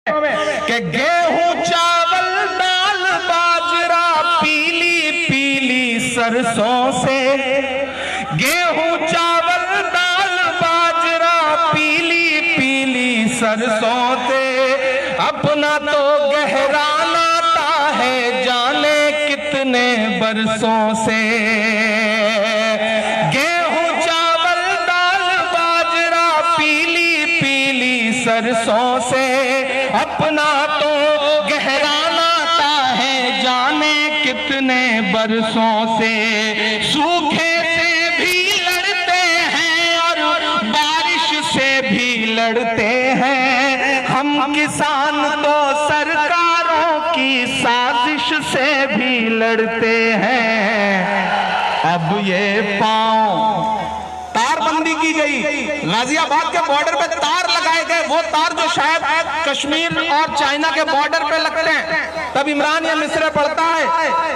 कि गेहूं चावल दाल बाजरा पीली पीली सरसों से, गेहूं चावल दाल बाजरा पीली पीली सरसों से, अपना तो गहरा नाता है जाने कितने बरसों से। गेहूं चावल दाल बाजरा पीली पीली सरसों से, अपना तो गहरा नाता है जाने कितने बरसों से। सूखे से भी लड़ते हैं और बारिश से भी लड़ते हैं, हम किसान तो सरकारों की साजिश से भी लड़ते हैं। अब ये पांव तारबंदी की गई, गाजियाबाद के बॉर्डर पे तार लगाए गए, वो तार जो शायद कश्मीर और चाइना के बॉर्डर पे लगते हैं। तब इमरान ये मिसरे पढ़ता है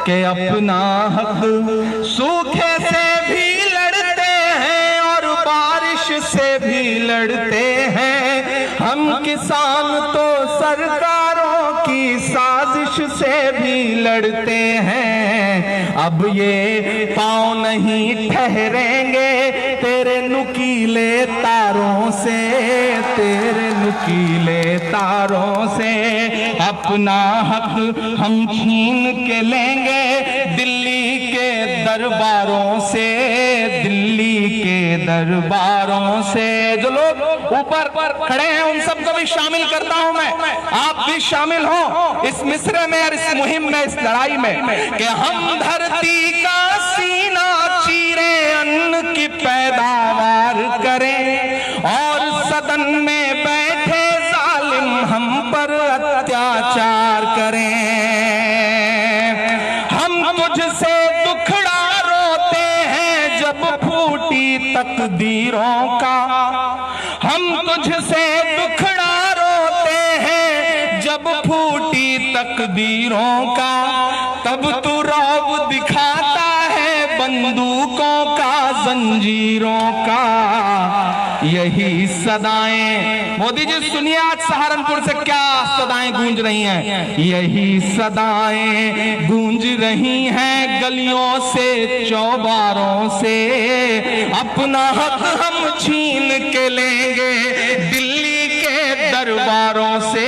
कि अपना हक सूखे से भी लड़ते हैं और बारिश से भी लड़ते हैं, हम किसान तो सरकारों की साजिश से भी लड़ते हैं। अब ये पांव नहीं ठहरेंगे तेरे नुकीले तारों से, तेरे नुकीले तारों से। अपना हक हम छीन के लेंगे दिल्ली के दरबारों से, दिल्ली के दरबारों से। जो लोग ऊपर खड़े हैं उन सबको भी शामिल करता हूं मैं, आप भी शामिल हो इस मिसरे में और इस मुहिम में, इस लड़ाई में, कि हम धरती का सीना चीरे अन्न की पैदावार करें और सदन में बैठे जालिम हम पर अत्याचार करें। हम तुझसे दुखड़ा रोते हैं जब फूटी तकदीरों का, हम तुझसे दुखड़ा रोते हैं जब फूटी तकदीरों का, तब तू रौब दिखाता है बंदूकों का जंजीरों का। यही सदाएं, मोदी जी सुनिए आज सहारनपुर से क्या सदाएं गूंज रही हैं। यही सदाएं गूंज रही हैं गलियों से चौबारों से, अपना हक हम छीन के लेंगे दिल्ली के दरबारों से।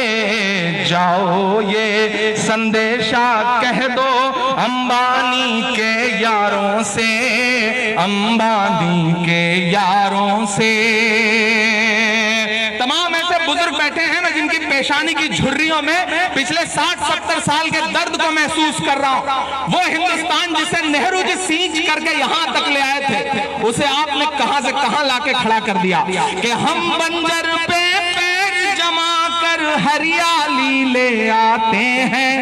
जाओ ये संदेशा कह दो अंबानी के यारों से, अंबानी के यारों से। तमाम ऐसे बुजुर्ग बैठे हैं ना जिनकी पेशानी की झुर्रियों में पिछले 60-70 साल के दर्द को महसूस कर रहा हूं। वो हिंदुस्तान जिसे नेहरू जी सींच करके यहां तक ले आए थे, उसे आपने कहां से कहां लाके खड़ा कर दिया कि हम बंजर पे पैर जमा कर हरियाली ले आते हैं,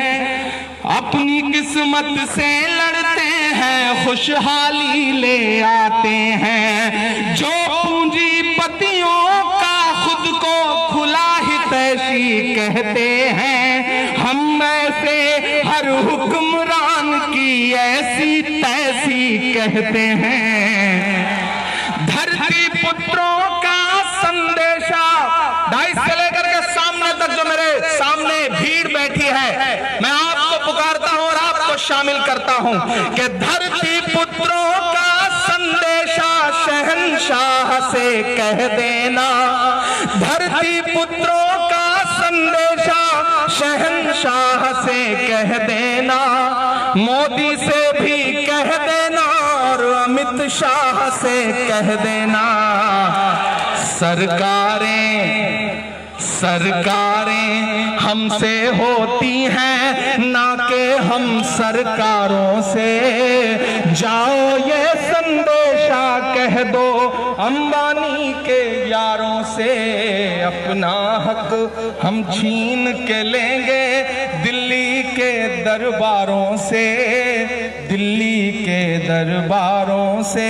अपनी किस्मत से लड़ते हैं खुशहाली ले आते हैं। जो पूंजीपतियों का खुद को खुला हितैषी कहते हैं, हम ऐसे हर हुक्मरान की ऐसी तैसी कहते हैं। धरती पुत्रों का संदेशा 2.5 से लेकर के सामने तक जो मेरे सामने भीड़ बैठी है, मैं आपको पुकारता हूं और आपको शामिल करता हूं कि धरती पुत्रों का संदेशा शहंशाह से कह देना, धरती पुत्रों का संदेशा शहंशाह से कह देना, मोदी से भी कह देना और अमित शाह से कह देना। सरकारें हमसे होती हैं ना कि हम सरकारों से। जाओ ये संदेशा कह दो अंबानी के यारों से, अपना हक हम छीन के लेंगे दिल्ली के दरबारों से, दिल्ली के दरबारों से।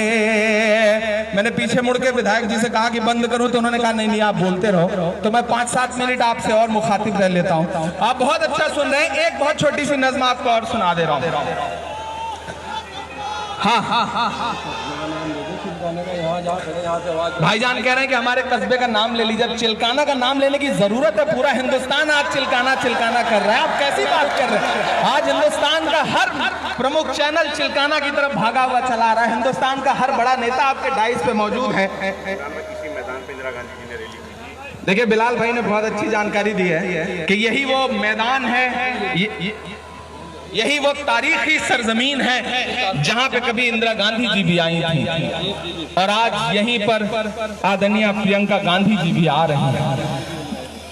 मैंने पीछे मुड़ के विधायक जी से कहा कि बंद करूं, तो उन्होंने कहा नहीं आप बोलते रहो। तो मैं 5-7 मिनट आपसे और मुखातिब रह लेता हूं। आप बहुत अच्छा सुन रहे हैं, एक बहुत छोटी सी नज़्म आपको और सुना दे रहा हूं। हाँ, भाईजान कह रहे हैं कि हमारे कस्बे का नाम ले लीजिए। अब चिल्काना का नाम लेने की जरूरत है? पूरा हिंदुस्तान आज चिल्काना चिल्काना कर रहा है। आप कैसी बात कर रहे हैं? आज हिंदुस्तान का हर प्रमुख चैनल चिल्काना की तरफ भागा हुआ चला रहा है। हिंदुस्तान का हर बड़ा नेता आपके डाइस पे मौजूद है। देखिए बिलाल भाई ने बहुत अच्छी जानकारी दी है कि यही वो मैदान है, यही वो तारीखी सरजमीन है जहां पे कभी इंदिरा गांधी जी भी आई थी और आज यहीं पर आदरणीय प्रियंका गांधी जी भी आ रही हैं।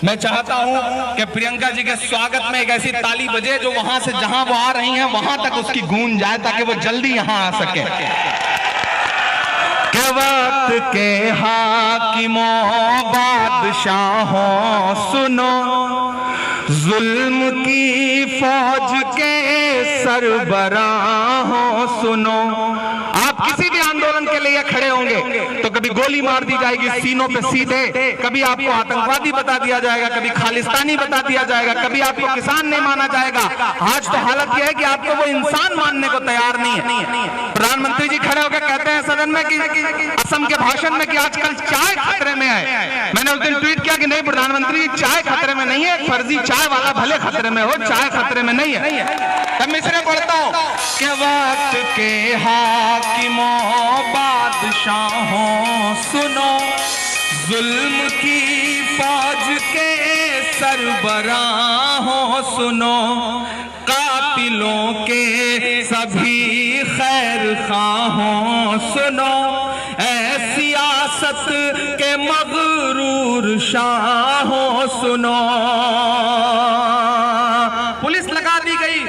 मैं चाहता हूं कि प्रियंका जी के स्वागत में एक ऐसी ताली बजे जो वहां से जहां वो आ रही हैं वहां तक उसकी गूंज जाए ताकि वो जल्दी यहां आ सके। के वक्त के हाकिमों बादशाहों सुनो, जुल्म की फौज के सरबराहों सुनो। आप किसी भी आंदोलन के लिए खड़े होंगे तो कभी गोली मार दी जाएगी सीनों पे सीधे, कभी आपको आतंकवादी बता दिया जाएगा, कभी खालिस्तानी बता दिया जाएगा, कभी आपको किसान नहीं माना जाएगा। आज तो हालत यह है कि आपको वो इंसान मानने को तैयार नहीं है। प्रधानमंत्री जी खड़े होकर कहते हैं सदन में कि असम के भाषण में कि आजकल चाय खतरे में है। मैंने उस दिन ट्वीट किया कि नहीं प्रधानमंत्री चाय खतरे में नहीं है, फर्जी चाय वाला भले खतरे में हो, चाय खतरे में नहीं है। तब मिसरे पढ़ता हूं कि वक्त के हाकिमों बादशाहों सुनो, जुल्म की फौज के सरबराहों सुनो, कातिलों के सभी खैर खाहों सुनो, ऐ सियासत के मगरूर शाहों सुनो। पुलिस लगा दी गई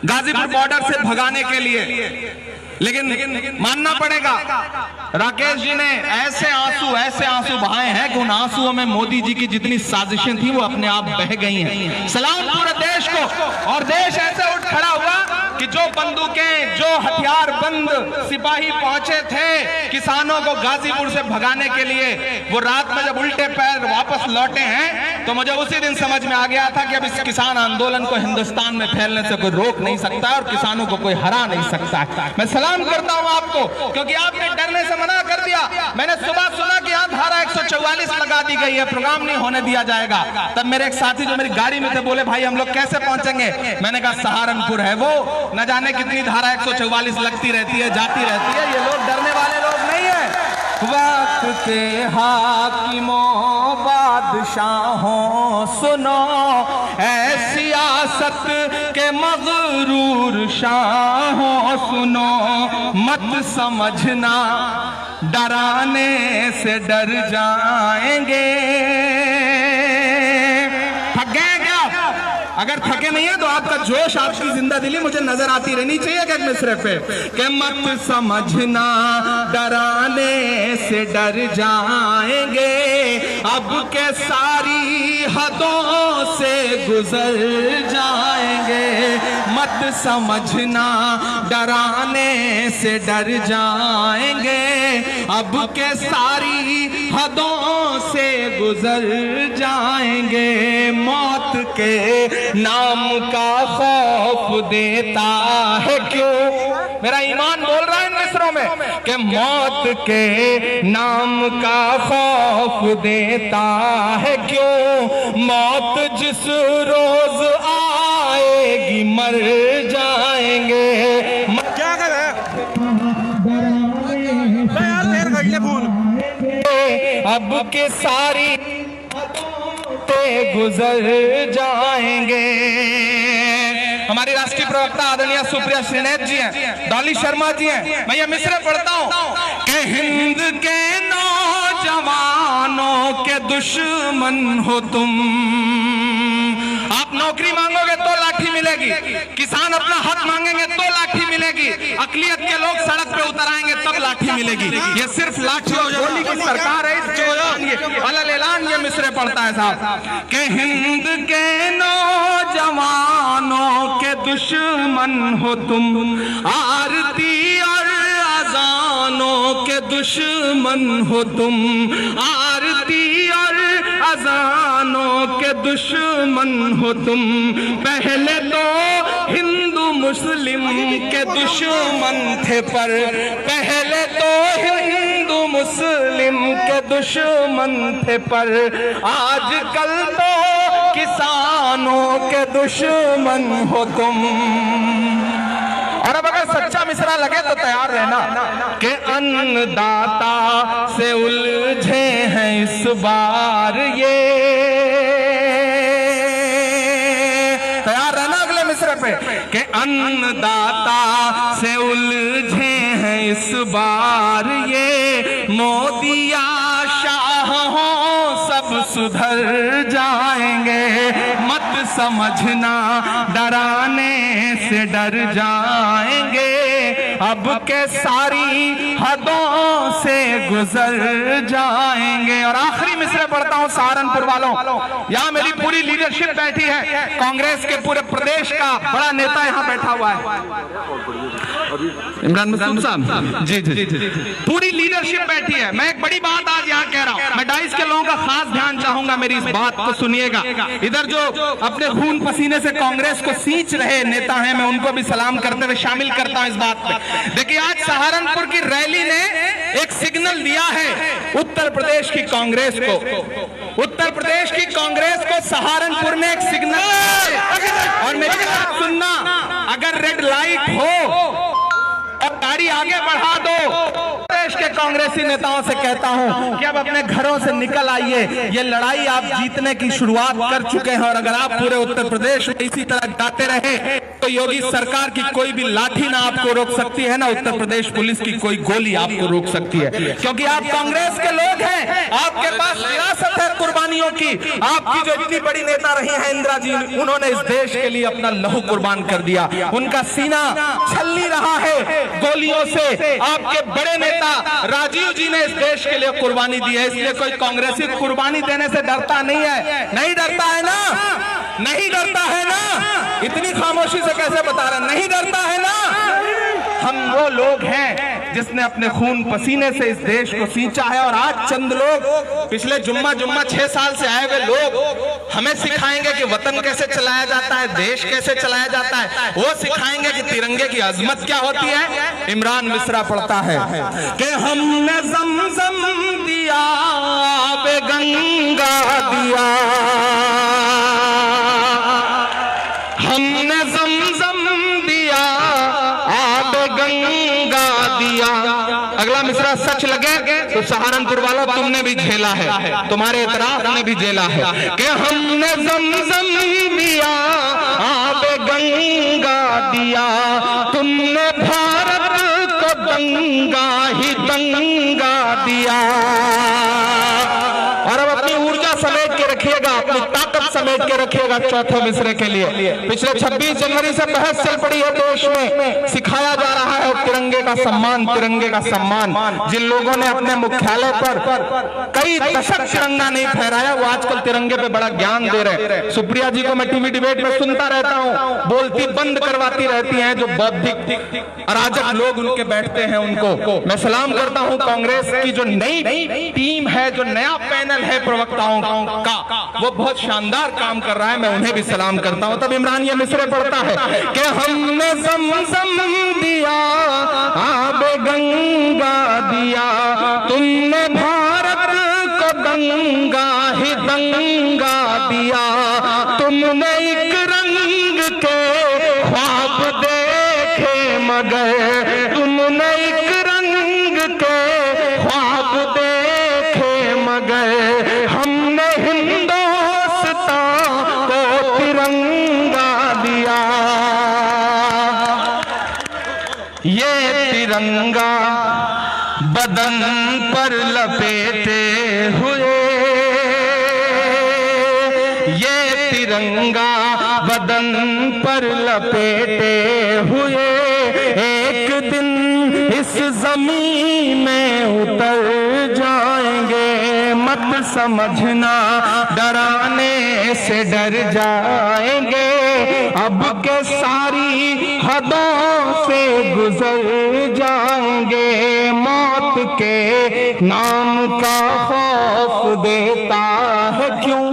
गाजीपुर बॉर्डर से भगाने के लिए, लेकिन मानना पड़ेगा राकेश जी ने ऐसे आंसू बहाए हैं कि उन आंसुओं में मोदी जी की जितनी साजिशें थी वो अपने आप बह गई हैं। सलाम पूरे देश को। और देश ऐसे उठ खड़ा हुआ कि जो बंदूकें, जो हथियार बंद सिपाही पहुंचे थे किसानों को गाजीपुर से भगाने के लिए, वो रात में जब उल्टे पैर वापस लौटे हैं तो मुझे उसी दिन समझ में आ गया था कि अब इस किसान आंदोलन को हिंदुस्तान में फैलने से कोई रोक नहीं सकता और किसानों को कोई हरा नहीं सकता। मैं सलाम करता हूं आपको क्योंकि आपने डरने से मना कर दिया। मैंने सुबह सुना कि यहां धारा 144 लगा दी गई है, प्रोग्राम नहीं होने दिया जाएगा। तब मेरे एक साथी जो मेरी गाड़ी में थे बोले भाई हम लोग कैसे पहुंचेंगे? मैंने कहा सहारनपुर है वो, न जाने कितनी धारा 144 लगती रहती है, जाती रहती है। ये लोग डरने वाले लोग नहीं है। वक्त के हाकिमों बादशाहों सुनो, ऐ सियासत के मगरूर शाहों सुनो, मत समझना डराने से डर जाएंगे। थक गए क्या? अगर थके नहीं है तो आपका जोश, आपकी जिंदा दिली मुझे नजर आती रहनी चाहिए कि मिसरे पे कि मत समझना डराने से डर जाएंगे, अब के सारी हदों से गुजर जाएंगे। मत समझना डराने से डर जाएंगे, अब के सारी हदों से गुजर जाएंगे। मौत के नाम का खौफ देता है क्यों? मेरा ईमान बोल रहा है इन मिसरों में कि मौत के नाम का खौफ देता है क्यों? मौत जिस रोज आएगी मर जाएंगे। क्या कर रहा है? अब के सारी गुजर जाएंगे। हमारी राष्ट्रीय प्रवक्ता आदरणीय सुप्रिया श्रीनेत जी हैं, डॉली शर्मा जी हैं। मैं ये मिसरे पढ़ता हूं कि हिंद के नौजवानों के दुश्मन हो तुम। आप नौकरी मांगोगे तो लाठी मिलेगी, किसान अपना हक मांगेंगे तो लाठी मिलेगी, अकलियत के लोग सड़क पे उतर आएंगे तब लाठी मिलेगी। ये सिर्फ लाठी और गोली की सरकार है। अलल ऐलान ये मिसरे पढ़ता है साहब कि हिंद के नौजवानों के दुश्मन हो तुम, आरती और अजानों के दुश्मन हो तुम, आरती और अजानों के दुश्मन हो तुम। पहले तो हिंदू मुस्लिम के दुश्मन थे पर पहले तो मुस्लिम के दुश्मन थे, पर आजकल तो किसानों के दुश्मन हो तुम। और अब अगर सच्चा मिसरा लगे तो तैयार रहना कि अन्नदाता से उलझे हैं इस बार ये। तैयार रहना अगले मिसरे पे कि अन्नदाता से उलझे हैं इस बार ये। मोदिया शाह हो सब सुधर जाएंगे, मत समझना डराने से डर जाएंगे। अब के सारी हदों से गुजर जाएंगे। और आखिरी मिसरे पढ़ता हूं सहारनपुर वालों, यहाँ मेरी पूरी लीडरशिप बैठी है, कांग्रेस के पूरे प्रदेश का बड़ा नेता यहाँ बैठा हुआ है, इमरान मसूद साहब जी जी जी, पूरी लीडरशिप बैठी है। मैं एक बड़ी बात आज यहाँ कह रहा हूँ, मैं डाइस के लोगों का खास ध्यान चाहूंगा, मेरी इस बात को सुनिएगा। इधर जो अपने खून पसीने से कांग्रेस को सींच रहे नेता हैं, मैं उनको भी सलाम करते हुए शामिल करता हूं इस बात में। देखिए, आज सहारनपुर की रैली ने एक सिग्नल दिया है उत्तर प्रदेश की कांग्रेस को, उत्तर प्रदेश की कांग्रेस को सहारनपुर ने एक सिग्नल। और मेरी बात सुनना, अगर रेड लाइट हो और गाड़ी आगे बढ़ा दो, देश के कांग्रेसी नेताओं से कहता हूं कि अब अपने घरों से निकल आइए। ये लड़ाई आप जीतने की शुरुआत कर चुके हैं, और अगर आप पूरे उत्तर प्रदेश में इसी तरह गाते रहे तो योगी सरकार की कोई भी लाठी ना आपको रोक सकती है, ना उत्तर प्रदेश पुलिस की कोई गोली आपको रोक सकती है, क्योंकि आप कांग्रेस के लोग हैं। आपके पास विरासत है कुर्बानियों की। आपकी जो इतनी बड़ी नेता रही है इंदिरा जी, उन्होंने इस देश के लिए अपना लहू कुर्बान कर दिया, उनका सीना छलनी रहा है गोलियों से। आपके बड़े नेता राजीव जी ने इस देश के लिए कुर्बानी दी है, इसलिए कोई कांग्रेसी कुर्बानी देने से डरता नहीं है। नहीं डरता है ना, नहीं डरता है ना, इतनी खामोशी से कैसे बता रहे, नहीं डरता है ना। हम वो लोग हैं जिसने अपने खून पसीने से इस देश को सींचा है, और आज चंद लोग, पिछले जुम्मा 6 साल से आए हुए लोग हमें सिखाएंगे कि वतन कैसे चलाया जाता है, देश कैसे चलाया जाता है। वो सिखाएंगे कि तिरंगे की अजमत क्या होती है। इमरान मिश्रा पढ़ता है कि हमने ज़मज़म दिया, आबे गंगा दिया, हमने ज़मज़म दिया, आबे गंगा दिया। अगला मिसरा सच लगे तो सहारनपुर वालों तुमने भी झेला है, तुम्हारे इतराफ ने भी झेला है कि हमने ज़मज़म दिया, आबे गंगा दिया, तुमने भारत को दंगा ही दंगा दिया। और अब अपनी ऊर्जा समेट के रखिएगा, अपनी ताकत समेट के रखिएगा चौथे मिसरे के लिए। पिछले 26 जनवरी से बहस चल पड़ी है देश में, सिखाया जा रहा है तिरंगे का सम्मान, तिरंगे का सम्मान। जिन लोगों ने अपने मुख्यालय पर कई दशक तिरंगा नहीं फहराया, वो आजकल तिरंगे पे बड़ा ज्ञान दे रहे। सुप्रिया जी को मैं टीवी डिबेट में सुनता रहता हूँ, बोलती बंद करवाती रहती हैं। जो बौद्धिक अराजक लोग उनके बैठते हैं, उनको मैं सलाम करता हूँ। कांग्रेस की जो नई टीम है, जो नया पैनल है प्रवक्ताओं का, वो बहुत शानदार काम कर रहा है, मैं उन्हें भी सलाम करता हूं। तब इमरान ये मिसरे पढ़ता है कि हमने ज़मज़म दिया, आबे गंगा दिया, तुमने भारत को दंगा ही दंगा दिया, तुमने एक रंग के ख्वाब देखे मगर, तुमने एक रंग के ख्वाब देखे मगर, हमने हिंदुस्तान को तिरंगा दिया। ये तिरंगा बदन पर लपेटे हुए, ये तिरंगा बदन पर लपेटे हुए, एक दिन इस जमीन में उतर जाएंगे, मत समझना डराने से डर जाएंगे, अब के सारी हदों से गुजर जाएंगे, मौत के नाम का खौफ देता है क्यों,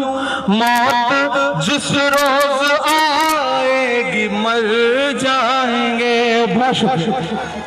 मौत जिस रोज आएगी मर जाएंगे। बहुत शुक्रिया।